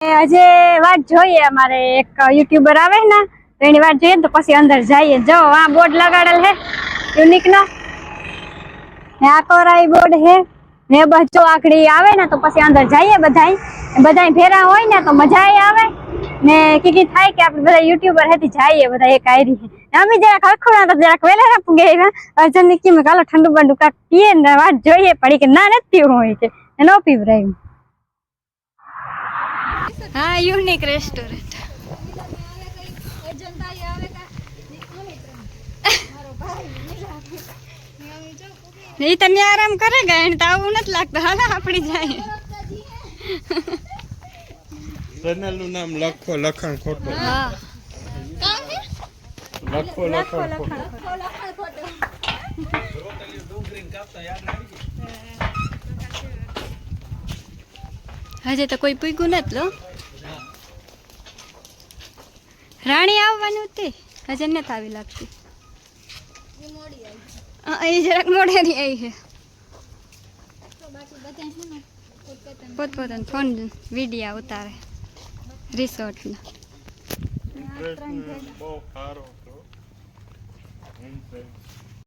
આજે વાત જોઈએ અમારે એક યુટ્યુબર આવે ને તો એની વાત જોઈએ તો પછી અંદર જઈએ જો આ બોર્ડ લગાડેલ હે યુનિક નો આ કોરાઈ બોર્ડ હે ને બચ્ચો આખડી આવે ને તો પછી અંદર જઈએ બધાય ભેરા હોય ને તો મજા આવે ને કીકી થાય કે આપણે બધા યુટ્યુબર હતી જઈએ બધા એક આયરી અમે જરાક હરખું તો જરાક વેલા પૂગે અર્જન ની કી કાલો ઠંડુ બંડુ કાક પીએ ને વાત જોઈએ પડી કે ના નથી પીવું હોય કે નો પીવરાયું हाँ यूनिक रेस्टोरेंट नहीं तने आराम करेगा एंड ताऊ नत लगता हां आपड़ी जाए चैनल નું નામ લખો લખણ ખોટો हां લખો લખણ ખોટો હજે તો કોઈ પૂગ્યું નથી લો રાણી આવવાનું તે હજે નથી આવી લાગતી એ જરાક મોડેથી આવી છે પોતપોતાનો ફોન વિડીયા ઉતારે રિસોર્ટના બહુ સારો હતો